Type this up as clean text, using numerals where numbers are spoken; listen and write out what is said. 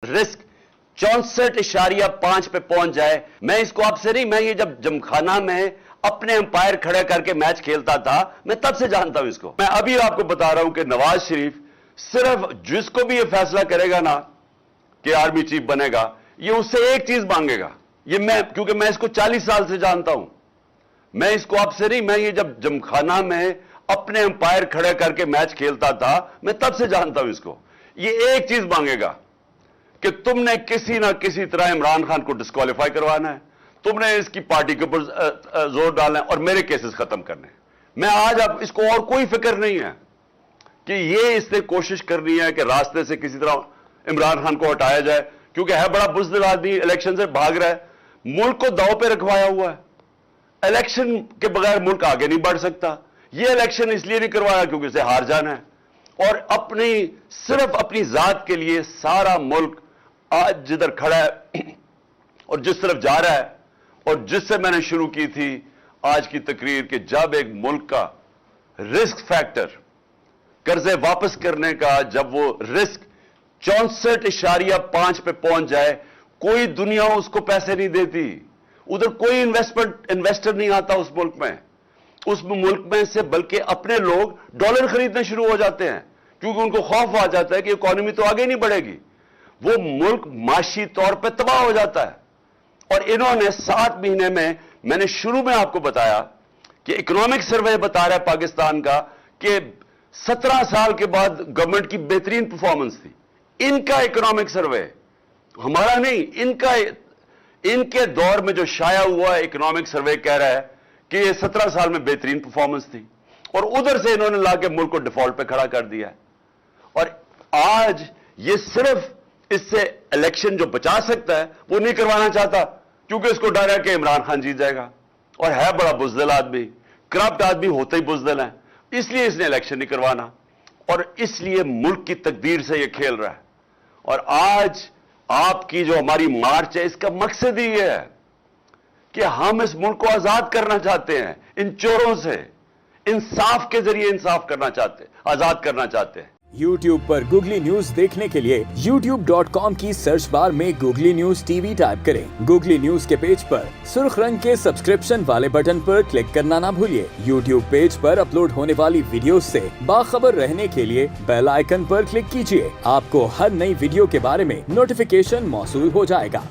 Risk 64.5 पे पहुंच जाए। मैं इसको आपसे नहीं, मैं ये जब जमखाना में अपने अंपायर खड़े करके मैच खेलता था, मैं तब से जानता हूं इसको। मैं अभी आपको बता रहा हूं कि नवाज शरीफ सिर्फ जिसको भी ये फैसला करेगा ना कि आर्मी चीफ बनेगा, ये उससे एक चीज मांगेगा। ये मैं, क्योंकि मैं इसको 40 साल से जानता हूं। मैं इसको आपसे नहीं, मैं ये जब जमखाना में अपने अंपायर खड़े करके मैच खेलता था, मैं तब से जानता हूं इसको। ये एक चीज मांगेगा कि तुमने किसी ना किसी तरह इमरान खान को डिस्क्वालीफाई करवाना है, तुमने इसकी पार्टी के ऊपर जोर डालना है और मेरे केसेस खत्म करने हैं। मैं आज अब इसको और कोई फिक्र नहीं है कि ये इसने कोशिश करनी है कि रास्ते से किसी तरह इमरान खान को हटाया जाए, क्योंकि है बड़ा बुज़दिल आदमी, इलेक्शन से भाग रहा है, मुल्क को दांव पे रखवाया हुआ है। इलेक्शन के बगैर मुल्क आगे नहीं बढ़ सकता। ये इलेक्शन इसलिए नहीं करवाया क्योंकि इसे हार जाना है, और सिर्फ अपनी जात के लिए सारा मुल्क आज जिधर खड़ा है और जिस तरफ जा रहा है, और जिससे मैंने शुरू की थी आज की तकरीर कि जब एक मुल्क का रिस्क फैक्टर कर्जे वापस करने का, जब वो रिस्क 64.5 पे पहुंच जाए, कोई दुनिया उसको पैसे नहीं देती, उधर कोई इन्वेस्टर नहीं आता उस मुल्क में से, बल्कि अपने लोग डॉलर खरीदने शुरू हो जाते हैं क्योंकि उनको खौफ आ जाता है कि इकोनॉमी तो आगे नहीं बढ़ेगी। वो मुल्क माशी तौर पे तबाह हो जाता है। और इन्होंने 7 महीने में, मैंने शुरू में आपको बताया कि इकोनॉमिक सर्वे बता रहा है पाकिस्तान का कि 17 साल के बाद गवर्नमेंट की बेहतरीन परफॉर्मेंस थी। इनका इकोनॉमिक सर्वे, हमारा नहीं, इनके दौर में जो शाया हुआ इकोनॉमिक सर्वे कह रहा है कि ये 17 साल में बेहतरीन परफॉर्मेंस थी, और उधर से इन्होंने लाके मुल्क को डिफॉल्ट पे खड़ा कर दिया है। और आज ये सिर्फ इससे इलेक्शन जो बचा सकता है वो नहीं करवाना चाहता क्योंकि इसको डर है कि इमरान खान जीत जाएगा, और है बड़ा बुज़दिल आदमी, करप्ट आदमी होते ही बुज़दिल है, इसलिए इसने इलेक्शन नहीं करवाना, और इसलिए मुल्क की तकदीर से ये खेल रहा है। और आज आपकी जो हमारी मार्च है, इसका मकसद ही ये है कि हम इस मुल्क को आजाद करना चाहते हैं, इन चोरों से इंसाफ के जरिए इंसाफ करना चाहते हैं, आजाद करना चाहते हैं। YouTube पर गूगली न्यूज देखने के लिए youtube.com की सर्च बार में गूगली न्यूज टीवी टाइप करें। गूगली न्यूज के पेज पर सुर्ख रंग के सब्सक्रिप्शन वाले बटन पर क्लिक करना ना भूलिए। YouTube पेज पर अपलोड होने वाली वीडियो से बाखबर रहने के लिए बेल आइकन पर क्लिक कीजिए। आपको हर नई वीडियो के बारे में नोटिफिकेशन मौसूल हो जाएगा।